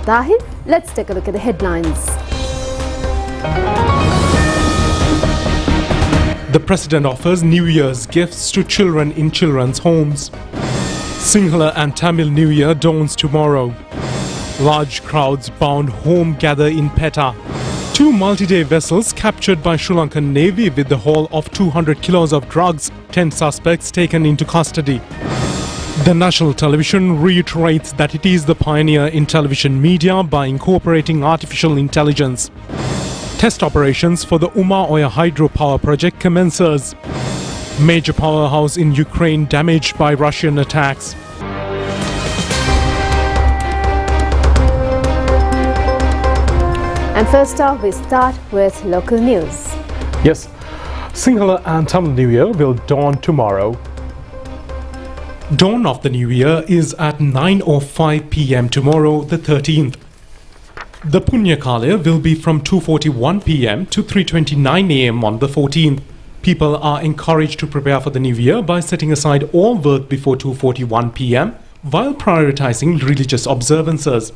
Tahir. Let's take a look at the headlines. The President offers New Year's gifts to children in children's homes. Sinhala and Tamil New Year dawns tomorrow. Large crowds bound home gather in Petta. 2 multi-day vessels captured by Sri Lankan Navy with the haul of 200 kilos of drugs. 10 suspects taken into custody. The national television reiterates that it is the pioneer in television media by incorporating artificial intelligence. Test operations for the UMAY hydropower project commences. Major powerhouse in Ukraine damaged by Russian attacks. And first off, we start with local news. Yes, Sinhala and Tamil New Year will dawn tomorrow. Dawn of the New Year is at 9:05 p.m. tomorrow, the 13th. The Punya Kala will be from 2:41 p.m. to 3:29 a.m. on the 14th. People are encouraged to prepare for the New Year by setting aside all work before 2:41 p.m. while prioritizing religious observances.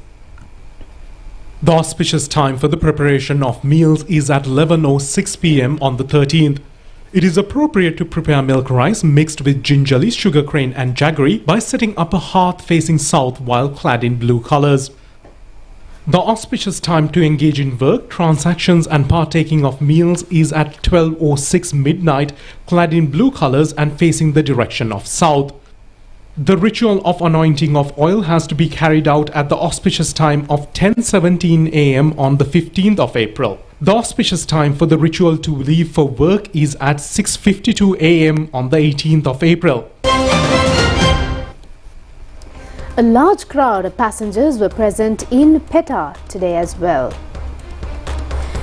The auspicious time for the preparation of meals is at 11:06 p.m. on the 13th. It is appropriate to prepare milk rice mixed with gingerly, sugarcane and jaggery by setting up a hearth facing south while clad in blue colors. The auspicious time to engage in work, transactions and partaking of meals is at 12:06 midnight, clad in blue colors and facing the direction of south. The ritual of anointing of oil has to be carried out at the auspicious time of 10:17 a.m. on the 15th of April. The auspicious time for the ritual to leave for work is at 6:52 a.m. on the 18th of April. A large crowd of passengers were present in Petta today as well.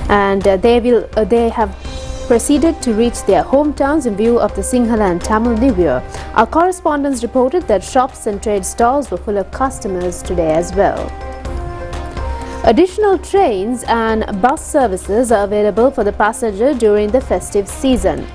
And they have proceeded to reach their hometowns in view of the Sinhala and Tamil New Year. Our correspondents reported that shops and trade stalls were full of customers today as well. Additional trains and bus services are available for the passenger during the festive season.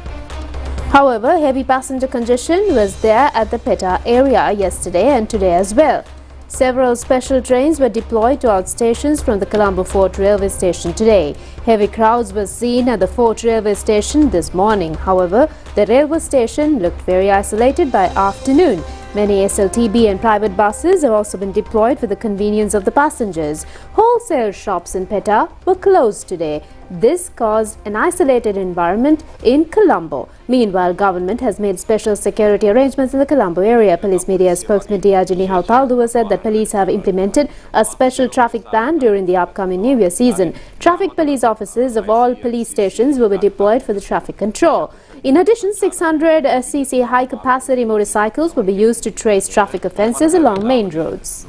However, heavy passenger congestion was there at the Petta area yesterday and today as well. Several special trains were deployed to outstations from the Columbo Fort railway station today. Heavy crowds were seen at the Fort railway station this morning. However, the railway station looked very isolated by afternoon. Many SLTB and private buses have also been deployed for the convenience of the passengers. Wholesale shops in Petta were closed today. This caused an isolated environment in Columbo. Meanwhile, government has made special security arrangements in the Columbo area. Police media spokesman Diajini Audu said that police have implemented a special traffic plan during the upcoming New Year season. Traffic police officers of all police stations will be deployed for the traffic control. In addition, 600 cc high-capacity motorcycles will be used to trace traffic offences along main roads.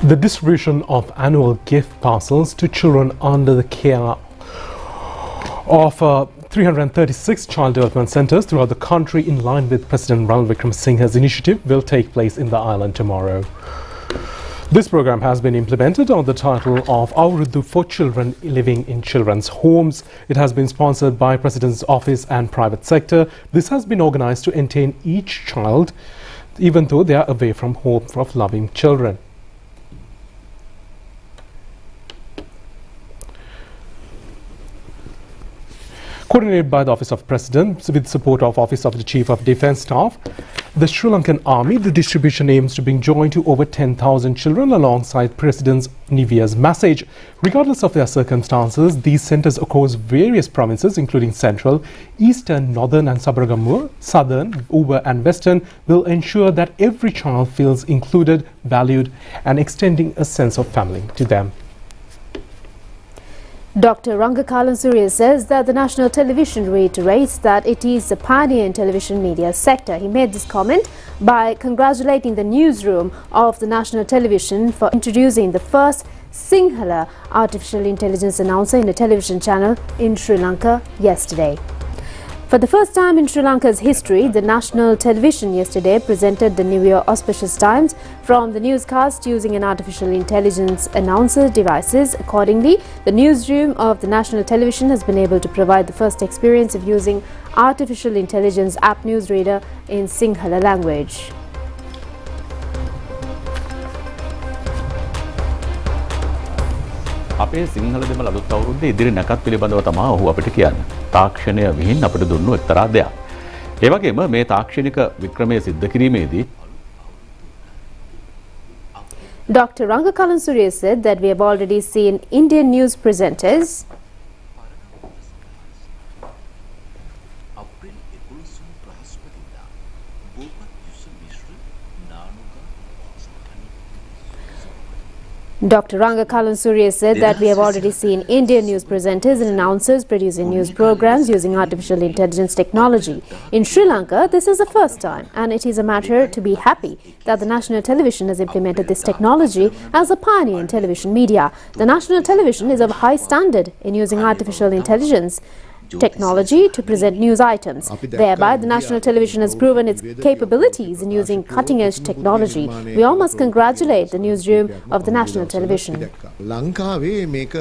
The distribution of annual gift parcels to children under the care of 336 child development centres throughout the country in line with President Ranil Wickremesinghe's initiative will take place in the island tomorrow. This program has been implemented on the title of Audu for children living in children's homes. It has been sponsored by President's Office and private sector. This has been organised to entertain each child even though they are away from home of loving children. Coordinated by the Office of President with support of Office of the Chief of Defence Staff, the Sri Lankan Army, the distribution aims to bring joy to over 10,000 children alongside President's New Year's message. Regardless of their circumstances, these centres across various provinces including Central, Eastern, Northern and Sabaragamuwa, Southern, Uber and Western will ensure that every child feels included, valued and extending a sense of family to them. Dr. Ranga Kalanur says that the national television reiterates that it is the pioneer in television media sector. He made this comment by congratulating the newsroom of the national television for introducing the first Sinhala artificial intelligence announcer in a television channel in Sri Lanka yesterday. For the first time in Sri Lanka's history, the national television yesterday presented the New Year auspicious times from the newscast using an artificial intelligence announcer devices. Accordingly, the newsroom of the national television has been able to provide the first experience of using artificial intelligence app newsreader in Sinhala language. අපේ සිංහල දෙමළ අලුත් අවුරුද්දේ ඉදිරි නැකත් පිළිබඳව තමයි ඔහු අපිට කියන්නේ. තාක්ෂණය විහිං අපිට දුන්නු එක්තරා දෙයක්. ඒ වගේම මේ තාක්ෂණික වික්‍රමයේ සිද්ධ කිරීමේදී Dr. Ranga Kalanur said that we have already seen Indian news presenters Dr. Ranga Kalanur said that we have already seen Indian news presenters and announcers producing news programs using artificial intelligence technology. In Sri Lanka, this is the first time, and it is a matter to be happy that the national television has implemented this technology as a pioneer in television media. The national television is of high standard in using artificial intelligence technology to present news items. Thereby, the national television has proven its capabilities in using cutting-edge technology. We all must congratulate the newsroom of the national television. ලංකාවේ මේක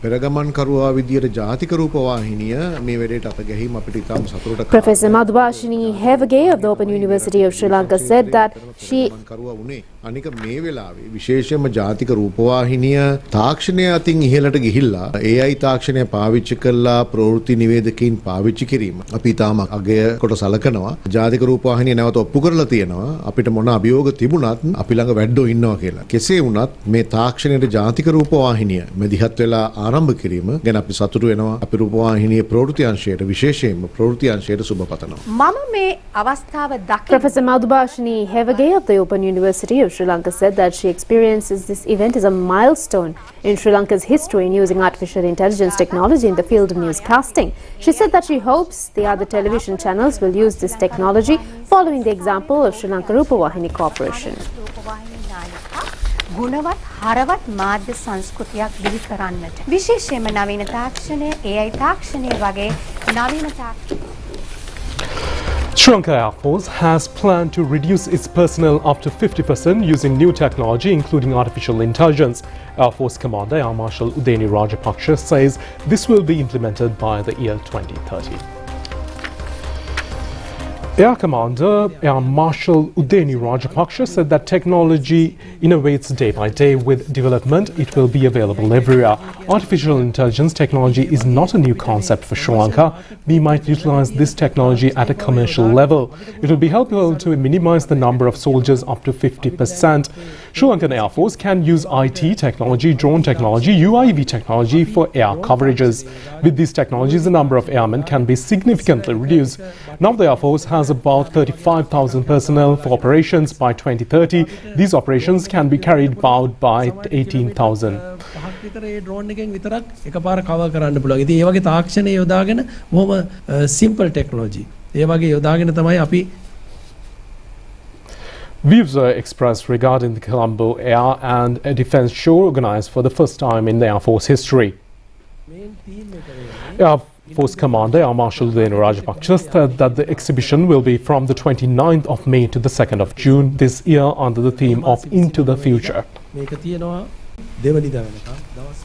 පෙරගමන් කරුවා විදියට ජාතික රූපවාහිනිය මේ වැඩේට අත ගැහිම අපිට ඉතාම සතුටක්. Professor Madhubhashini Hevage of the Open University of Sri Lanka said that she කරුවා උනේ අනික මේ වෙලාවේ විශේෂයෙන්ම ජාතික රූපවාහිනිය තාක්ෂණය අතින් ඉහළට ගිහිල්ලා AI තාක්ෂණය පාවිච්චි කරලා ප්‍රවෘත්ති නිවේදකයින් පාවිච්චි කිරීම අපි ඉතාම අගය කොට සලකනවා. ජාතික රූපවාහිනිය නැවත ඔප්පු කරලා තියෙනවා අපිට මොන අභියෝග තිබුණත් අපි ළඟ වැඩෝ ඉන්නවා කියලා. කෙසේ වුණත් මේ තාක්ෂණයේ ජාතික රූපවාහිනිය මෙදිහත් වෙලා ආරම්භ කිරීම ගැන අපි සතුටු වෙනවා. අපි රූපවාහිනියේ ප්‍රවෘත්ති අංශයට විශේෂයෙන්ම ප්‍රවෘත්ති අංශයට සුබ පතනවා. මම මේ අවස්ථාව දකින Professor Madhubhashini Hevage of the Open University of Sri Lanka said that she experiences this event as a milestone in Sri Lanka's history in using artificial intelligence technology in the field of newscasting. She said that she hopes the other television channels will use this technology following the example of Sri Lanka Rupavahini Corporation. ගුණවත් හරවත් මාධ්‍ය සංස්කෘතියක් බිහි කරන්නට විශේෂයෙන්ම නවීන තාක්ෂණය AI තාක්ෂණය වගේ නවීන තාක්ෂණ Sri Lanka Air Force has planned to reduce its personnel up to 50% using new technology, including artificial intelligence. Air Force Commander Air Marshal Udeni Rajapaksha says this will be implemented by the year 2030. Air Commander Air Marshal Udeni Rajapaksha said that technology innovates day by day. With development, it will be available everywhere. Artificial intelligence technology is not a new concept for Sri Lanka. We might utilize this technology at a commercial level. It will be helpful to minimize the number of soldiers up to 50%. Sri Lankan Air Force can use IT technology, drone technology, UAV technology for air coverages. With these technologies, the number of airmen can be significantly reduced. Now the Air Force has about 35,000 personnel for operations by 2030. These operations can be carried out by 18,000. විතර ඒ drone එකෙන් විතරක් එකපාර cover කරන්න පුළුවන්. ඉතින් ඒ වගේ තාක්ෂණය යොදාගෙන බොහොම සිම්පල් ටෙක්නොලොජි. ඒ වගේ යොදාගෙන තමයි අපි Views are expressed regarding the Columbo Air and a Defence show organized for the first time in the Air Force history. Air Force Commander Air Marshal Udeni Rajapaksha said that the exhibition will be from the 29th of May to the 2nd of June this year under the theme of Into the Future. මේක තියෙනවා දෙවනිදා වෙනකම් දවස්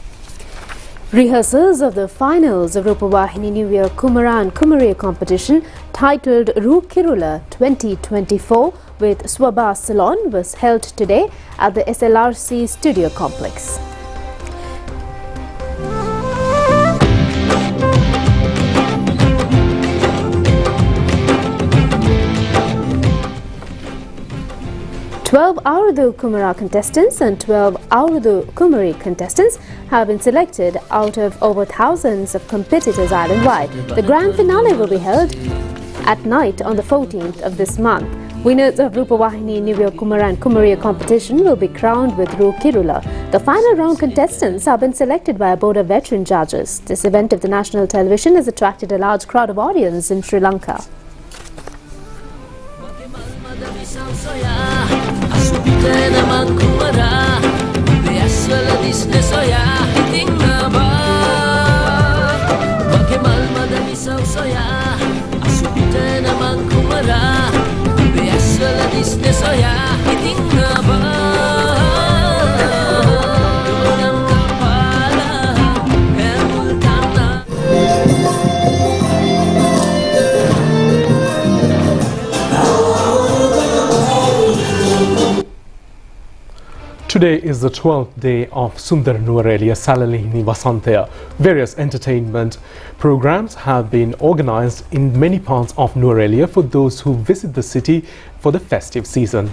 Rehearsals of the finals of Rupavahini New Year Kumara and Kumariya competition titled Rukirula 2024 with Swabha Salon was held today at the SLRC Studio Complex. Audu Kumara contestants and 12 Audu Kumari contestants have been selected out of over thousands of competitors island-wide. The grand finale will be held at night on the 14th of this month. Winners of Rupavahini New Year Kumara and Kumariya competition will be crowned with Rukirula. The final round contestants have been selected by a board of veteran judges. This event of the national television has attracted a large crowd of audience in Sri Lanka. Today is the 12th day of Sundara Nuwareliya Salalihini Vasantaya. Various entertainment programs have been organized in many parts of Nuwareliya for those who visit the city for the festive season.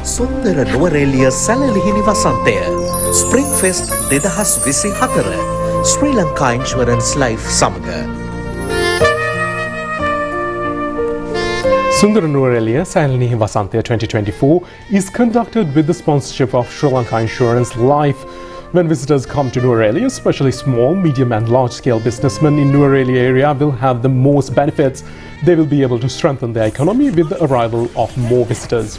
Sundara Nuwareliya Salalihini Vasantaya Spring Fest 2024 Sri Lanka Insurance Life Samaga. Sundara Nuwareliya Salalihini Vasantaya 2024 is conducted with the sponsorship of Sri Lanka Insurance Life. When visitors come to Nuwareliya, especially small, medium and large-scale businessmen in Nuwareliya area will have the most benefits. They will be able to strengthen their economy with the arrival of more visitors.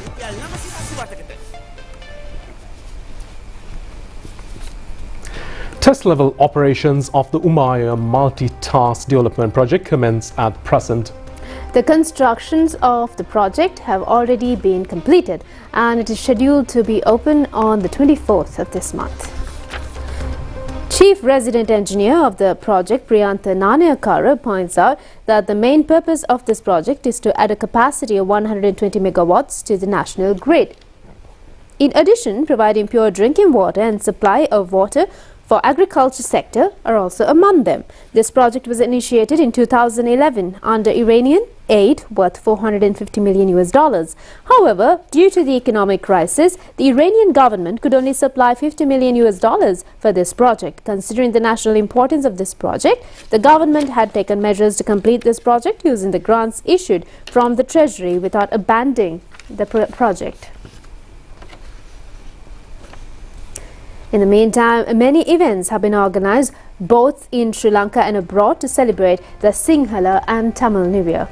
Test-level operations of the UMAY multi-task development project commence at present. The constructions of the project have already been completed and it is scheduled to be open on the 24th of this month. Chief Resident Engineer of the project, Priyantha Nanayakara, points out that the main purpose of this project is to add a capacity of 120 megawatts to the national grid. In addition, providing pure drinking water and supply of water for agriculture sector are also among them. This project was initiated in 2011 under Iranian aid worth $450 million. However, due to the economic crisis, the Iranian government could only supply $50 million for this project. Considering the national importance of this project, the government had taken measures to complete this project using the grants issued from the Treasury without abandoning the project. In the meantime, many events have been organized both in Sri Lanka and abroad to celebrate the Sinhala and Tamil New Year.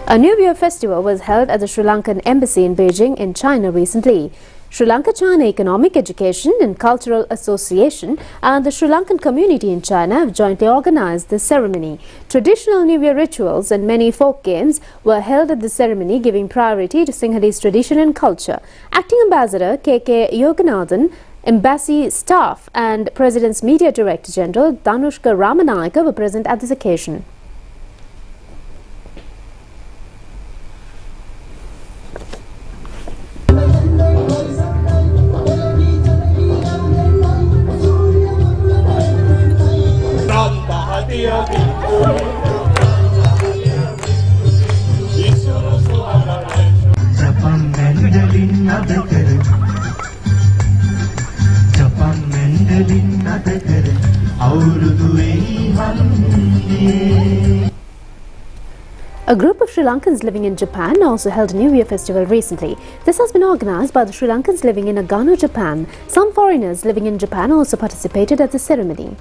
A New Year festival was held at the Sri Lankan Embassy in Beijing in China recently. Sri Lanka-China Economic Education and Cultural Association and the Sri Lankan community in China have jointly organized the ceremony. Traditional New Year rituals and many folk games were held at the ceremony, giving priority to Sinhalese tradition and culture. Acting Ambassador K.K. Yoganathan, Embassy staff and President's Media Director General Dhanushka Ramanayaka were present at this occasion. A group of Sri Lankans living in Japan also held a New Year festival recently. This has been organized by the Sri Lankans living in Nagano, Japan. Some foreigners living in Japan also participated at the ceremony.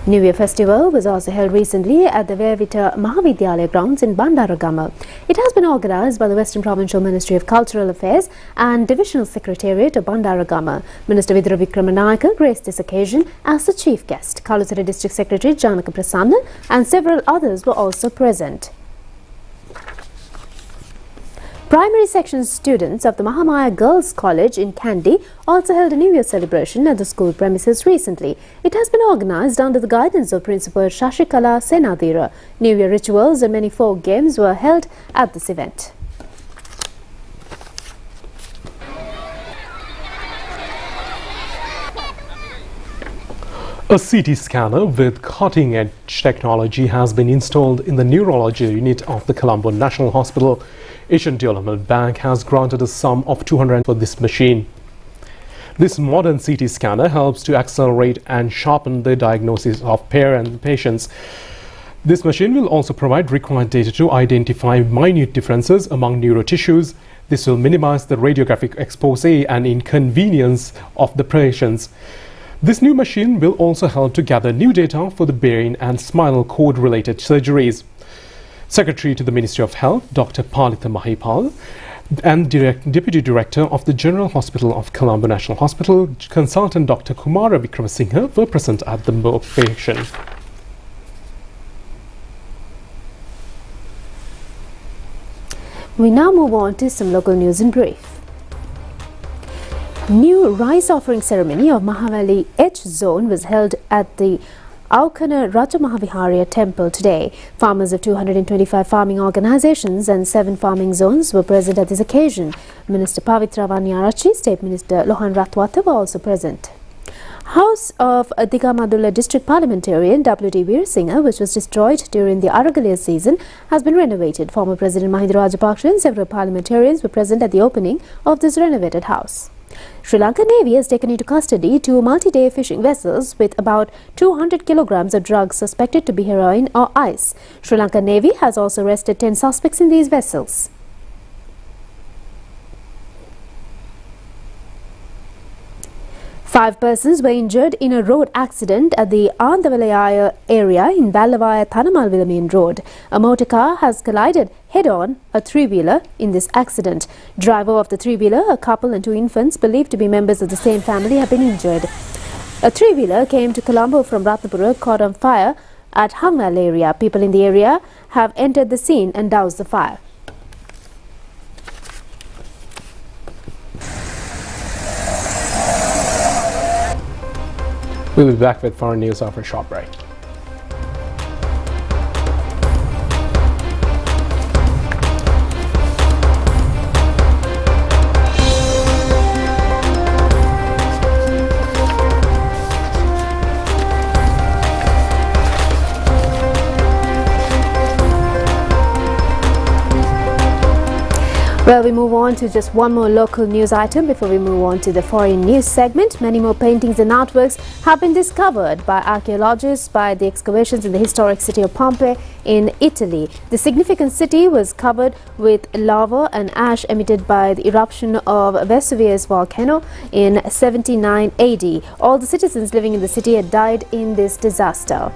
New Year festival was also held recently at the Vevita Mahavidyalaya grounds in Bandaragama. It has been organized by the Western Provincial Ministry of Cultural Affairs and Divisional Secretariat of Bandaragama. Minister Vidura Vikramanayaka graced this occasion as the chief guest. Kalusara District Secretary Janaka Prasanna and several others were also present. Primary section students of the Mahamaya Girls College in Kandy also held a New Year celebration at the school premises recently. It has been organized under the guidance of Principal Shashikala Senadira. New Year rituals and many folk games were held at this event. A CT scanner with cutting-edge technology has been installed in the neurology unit of the Columbo National Hospital. Asian Development Bank has granted a sum of $200 for this machine. This modern CT scanner helps to accelerate and sharpen the diagnosis of patients. This machine will also provide required data to identify minute differences among neurotissues. This will minimize the radiographic expose and inconvenience of the patients. This new machine will also help to gather new data for the brain and spinal cord related surgeries. Secretary to the Ministry of Health, Dr. Palitha Mahipal, and Deputy Director of the General Hospital of Colombo National Hospital, Consultant Dr. Kumara Vikramasinghe, were present at the occasion. We now move on to some local news in brief. New rice offering ceremony of Mahavali H zone was held at the Aukana Rajamahavihariya temple today. Farmers of 225 farming organizations and 7 farming zones were present at this occasion. Minister Pavitra Vaniarachi, State Minister Lohan Ratwata were also present. House of Digamadulla District Parliamentarian W.D. Veerasinghe, which was destroyed during the Aragaliya season, has been renovated. Former President Mahinda Rajapaksa and several parliamentarians were present at the opening of this renovated house. Sri Lanka Navy has taken into custody 2 multi-day fishing vessels with about 200 kilograms of drugs suspected to be heroin or ice. Sri Lanka Navy has also arrested 10 suspects in these vessels. Five persons were injured in a road accident at the Andavalaya area in Vallavaya Thanamalvila main road. A motor car has collided head-on a 3-wheeler in this accident. Driver of the 3-wheeler, a couple and 2 infants believed to be members of the same family, have been injured. A 3-wheeler came to Columbo from Ratnapura, caught on fire at Hangwell area. People in the area have entered the scene and doused the fire. We'll be back with foreign news after a short break. Well, we move on to just one more local news item before we move on to the foreign news segment. Many more paintings and artworks have been discovered by archaeologists by the excavations in the historic city of Pompeii in Italy. The significant city was covered with lava and ash emitted by the eruption of Vesuvius volcano in 79 AD. All the citizens living in the city had died in this disaster.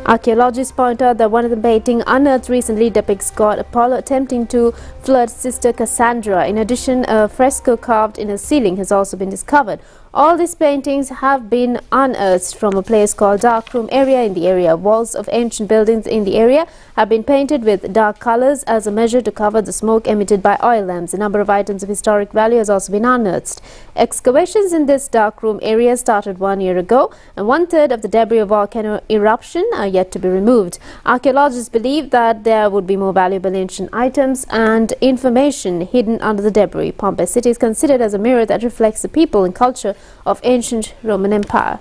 Archaeologists point out that one of the paintings unearthed recently depicts God Apollo attempting to flood Sister Cassandra. In addition, a fresco carved in a ceiling has also been discovered. All these paintings have been unearthed from a place called Dark Room area in the area. Walls of ancient buildings in the area have been painted with dark colors as a measure to cover the smoke emitted by oil lamps. A number of items of historic value has also been unearthed. Excavations in this dark room area started 1 year ago, and 1/3 of the debris of volcano eruption are yet to be removed. Archaeologists believe that there would be more valuable ancient items and information hidden under the debris. Pompeii city is considered as a mirror that reflects the people and culture of ancient Roman Empire.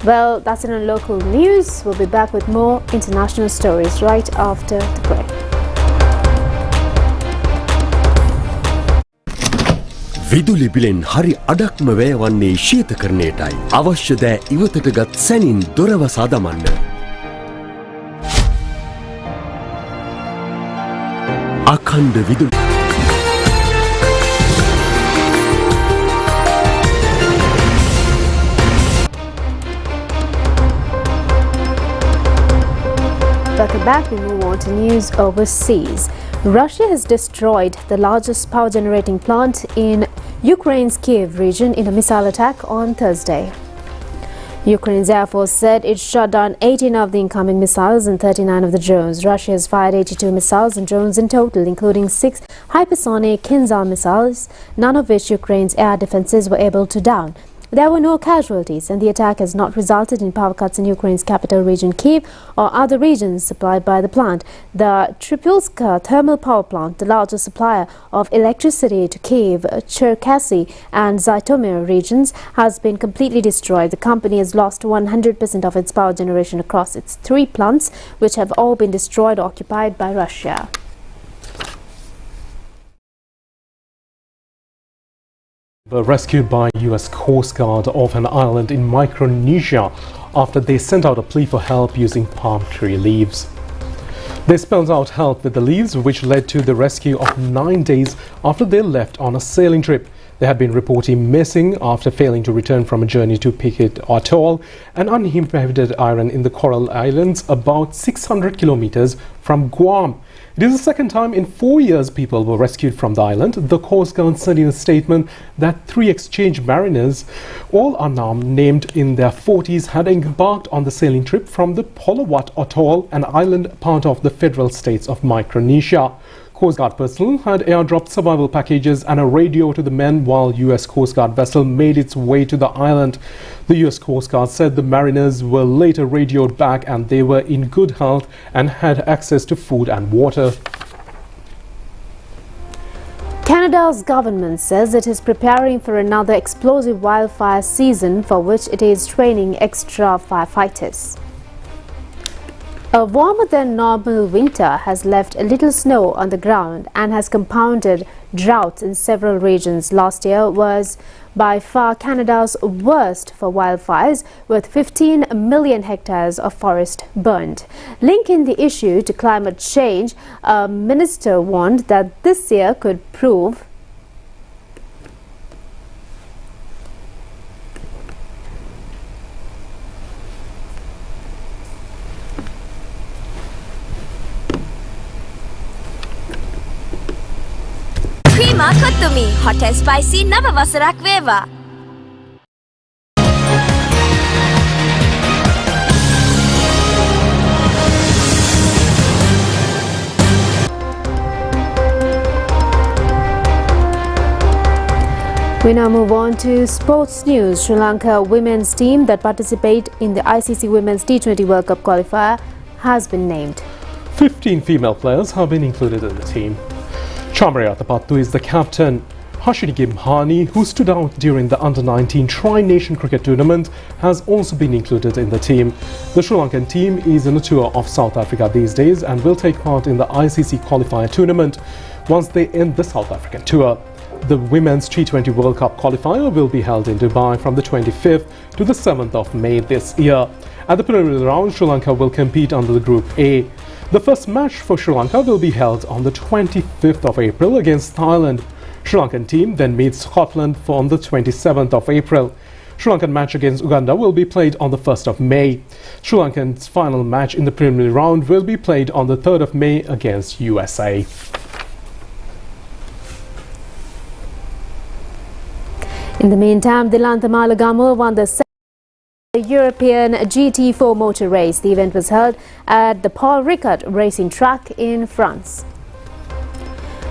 Well, that's in our local news. We'll be back with more international stories right after the break. විදුලි බිලෙන් හරි අඩක්ම වැය වන්නේ ශීතකරණයටයි. අවශ්‍ය දෑ ඉවතටගත් සැනින් දොරවසා දමන්න. අඛණ්ඩ විදුලි Welcome back. We move on to news overseas. Russia has destroyed the largest power generating plant in Ukraine's Kiev region in a missile attack on Thursday. Ukraine's Air Force said it shot down 18 of the incoming missiles and 39 of the drones. Russia has fired 82 missiles and drones in total, including 6 hypersonic Kinzhal missiles, none of which Ukraine's air defenses were able to down. There were no casualties, and the attack has not resulted in power cuts in Ukraine's capital region Kyiv or other regions supplied by the plant. The Tripolska thermal power plant, the largest supplier of electricity to Kyiv, Cherkasy and Zhytomyr regions, has been completely destroyed. The company has lost 100% of its power generation across its 3 plants, which have all been destroyed or occupied by Russia. Were rescued by US Coast Guard off an island in Micronesia after they sent out a plea for help using palm tree leaves. They spelled out help with the leaves, which led to the rescue of 9 days after they left on a sailing trip. They had been reportedly missing after failing to return from a journey to Phuket Atoll, an uninhabited island in the Coral Islands about 600 kilometers from Guam. It is the second time in 4 years people were rescued from the island. The Coast Guard said in a statement that 3 exchange mariners, all unarmed, named in their 40s, had embarked on the sailing trip from the Polawat Atoll, an island part of the federal states of Micronesia. Coast Guard personnel had airdropped survival packages and a radio to the men while US Coast Guard vessel made its way to the island. The US Coast Guard said the mariners were later radioed back and they were in good health and had access to food and water. Canada's government says it is preparing for another explosive wildfire season for which it is training extra firefighters. A warmer than normal winter has left a little snow on the ground and has compounded droughts in several regions. Last year was by far Canada's worst for wildfires, with 15 million hectares of forest burned. Linking the issue to climate change, a minister warned that this year could prove Kottumi hot and spicy නව වසරක් වේවා. We now move on to sports news. Sri Lanka women's team that participate in the ICC Women's T20 World Cup qualifier has been named. 15 female players have been included in the team. Chamariyata Pattu is the captain. Hashini Gimhani, who stood out during the Under-19 Tri-Nation Cricket Tournament, has also been included in the team. The Sri Lankan team is on a tour of South Africa these days and will take part in the ICC qualifier tournament once they end the South African tour. The Women's T20 World Cup qualifier will be held in Dubai from the 25th to the 7th of May this year. At the preliminary round, Sri Lanka will compete under the Group A. The first match for Sri Lanka will be held on the 25th of April against Thailand. Sri Lankan team then meets Scotland on the 27th of April. Sri Lankan match against Uganda will be played on the 1st of May. Sri Lankan's final match in the preliminary round will be played on the 3rd of May against USA. In the meantime, Dilantha Malagamo won the European GT4 motor race. The event was held at the Paul Ricard racing track in France.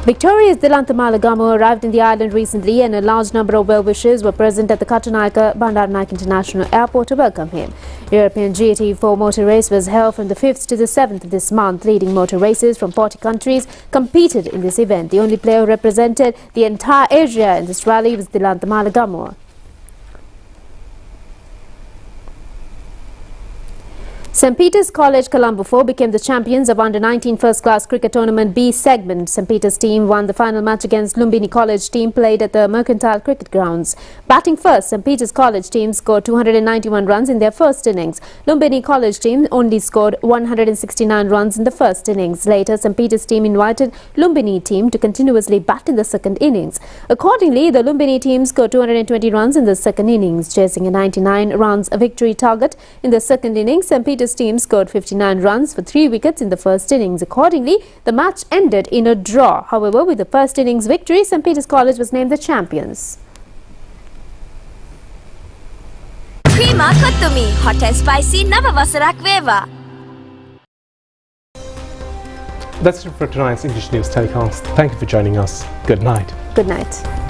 Victorious Dilantha Malagamo arrived in the island recently and a large number of well-wishers were present at the Katunayake Bandaranaike International Airport to welcome him. European GT4 motor race was held from the 5th to the 7th of this month. Leading motor racers from 40 countries competed in this event. The only player who represented the entire Asia in this rally was Dilantha Malagamo. St. Peter's College Columbo 4 became the champions of Under-19 First-Class Cricket Tournament B segment. St. Peter's team won the final match against Lumbini College team played at the Mercantile Cricket Grounds. Batting first, St. Peter's College team scored 291 runs in their first innings. Lumbini College team only scored 169 runs in the first innings. Later, St. Peter's team invited Lumbini team to continuously bat in the second innings. Accordingly, the Lumbini team scored 220 runs in the second innings, chasing a 99 runs victory target. In the second innings, St. Peter's team scored 59 runs for 3 wickets in the first innings. Accordingly, the match ended in a draw. However, with the first innings victory, St. Peter's College was named the champions. Creama Kottumi hot and spicy නව වසරක් වේවා. That's it for tonight's English News telecast. Thank you for joining us. Good night. Good night.